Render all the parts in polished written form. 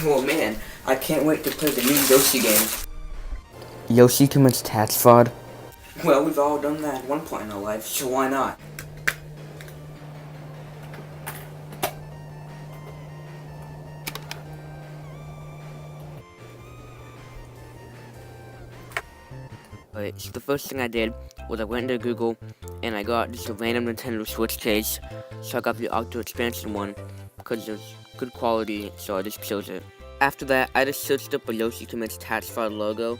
Oh man, I can't wait to play the new Yoshi game. Yoshi commits tax fraud. Well, we've all done that at one point in our life, so why not? Alright, so the first thing I did was I went into Google and I got just a random Nintendo Switch case. So I got the Octo Expansion one because it was good quality, so I just chose it. After that, I just searched up a Yoshi commits tax fraud logo.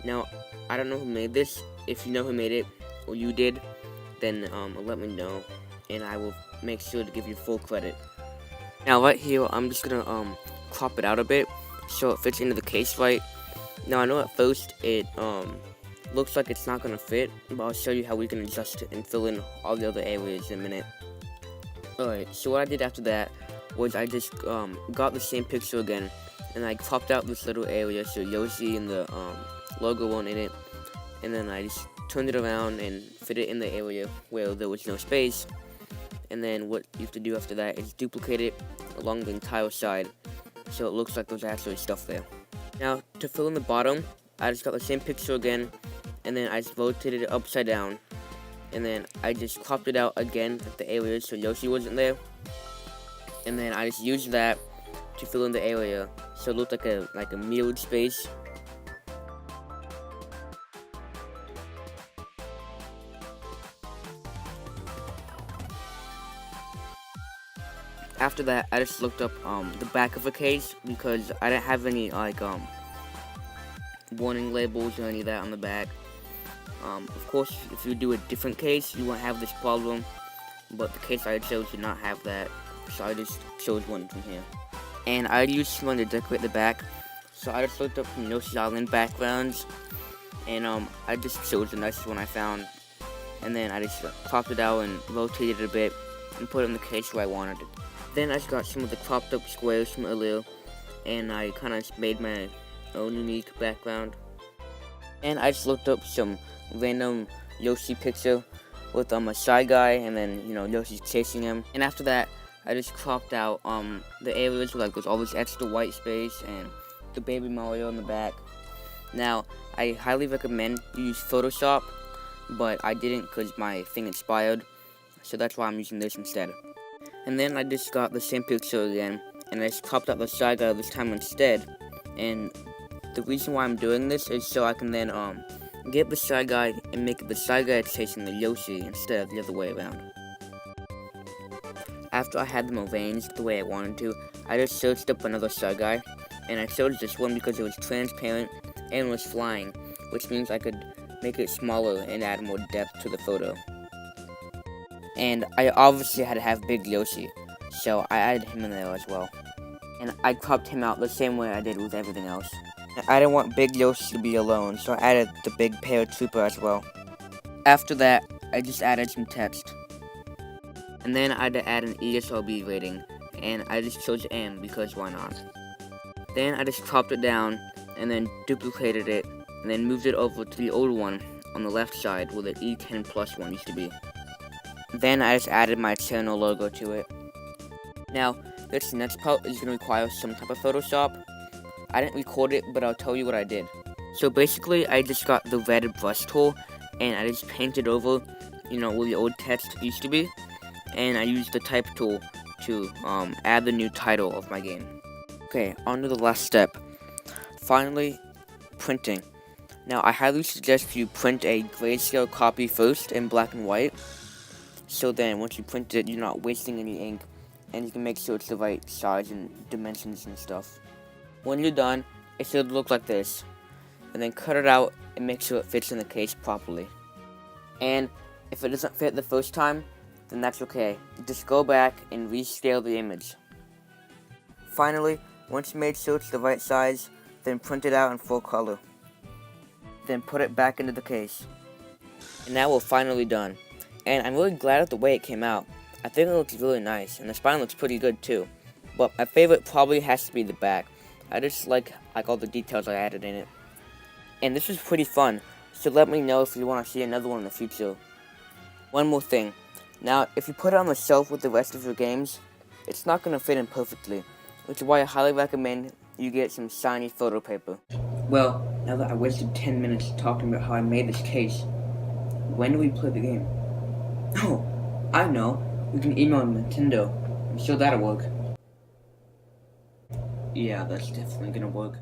Now, I don't know who made this. If you know who made it, or you did, then let me know, and I will make sure to give you full credit. Now, right here, I'm just gonna crop it out a bit so it fits into the case right. Now, I know at first it looks like it's not gonna fit, but I'll show you how we can adjust it and fill in all the other areas in a minute. Alright, so what I did after that was I just got the same picture again, and I cropped out this little area so Yoshi and the logo weren't in it, and then I just turned it around and fit it in the area where there was no space. And then what you have to do after that is duplicate it along the entire side so it looks like there's actually stuff there. Now, to fill in the bottom, I just got the same picture again, and then I just rotated it upside down, and then I just cropped it out again at the areas so Yoshi wasn't there, and then I just used that to fill in the area so it looked like a mirrored space. After that, I just looked up the back of the case because I didn't have any warning labels or any of that on the back. Of course, if you do a different case, you won't have this problem, but the case I chose did not have that, so I just chose one from here. And I used someone to decorate the back, so I just looked up some Yoshi Island backgrounds, and I just chose the nicest one I found, and then I just cropped it out and rotated it a bit and put it in the case where I wanted it. Then I just got some of the cropped up squares from earlier, and I kind of made my own unique background. And I just looked up some random Yoshi picture with a Shy Guy, and then Yoshi's chasing him. And after that, I just cropped out the areas where there's all this extra white space and the baby Mario in the back. Now, I highly recommend you use Photoshop, but I didn't because my thing expired, so that's why I'm using this instead. And then I just got the same picture again, and I just cropped out the Shy Guy this time instead. And the reason why I'm doing this is so I can then get the Shy Guy and make it the Shy Guy chasing the Yoshi instead of the other way around. After I had them arranged the way I wanted to, I just searched up another Shy Guy, and I chose this one because it was transparent and was flying, which means I could make it smaller and add more depth to the photo. And I obviously had to have Big Yoshi, so I added him in there as well. And I cropped him out the same way I did with everything else. I didn't want Big Yoshi to be alone, so I added the Big Paratrooper as well. After that, I just added some text. And then I had to add an ESRB rating, and I just chose M because why not. Then I just cropped it down, and then duplicated it, and then moved it over to the old one on the left side where the E10 Plus one used to be. Then I just added my channel logo to it. Now, this next part is going to require some type of Photoshop. I didn't record it, but I'll tell you what I did. So basically, I just got the red brush tool, and I just painted over, where the old text used to be. And I used the type tool to add the new title of my game. Okay, on to the last step. Finally, printing. Now, I highly suggest you print a grayscale copy first in black and white. So then, once you print it, you're not wasting any ink, and you can make sure it's the right size and dimensions and stuff. When you're done, it should look like this, and then cut it out and make sure it fits in the case properly. And if it doesn't fit the first time, then that's okay. Just go back and rescale the image. Finally, once you made sure it's the right size, then print it out in full color. Then put it back into the case. And now we're finally done. And I'm really glad at the way it came out. I think it looks really nice, and the spine looks pretty good too. But my favorite probably has to be the back. I just like all the details I added in it. And this was pretty fun, so let me know if you want to see another one in the future. One more thing. Now, if you put it on the shelf with the rest of your games, it's not going to fit in perfectly, which is why I highly recommend you get some shiny photo paper. Well, now that I wasted 10 minutes talking about how I made this case, when do we play the game? Oh, I know. We can email Nintendo. I'm sure that'll work. Yeah, that's definitely gonna work.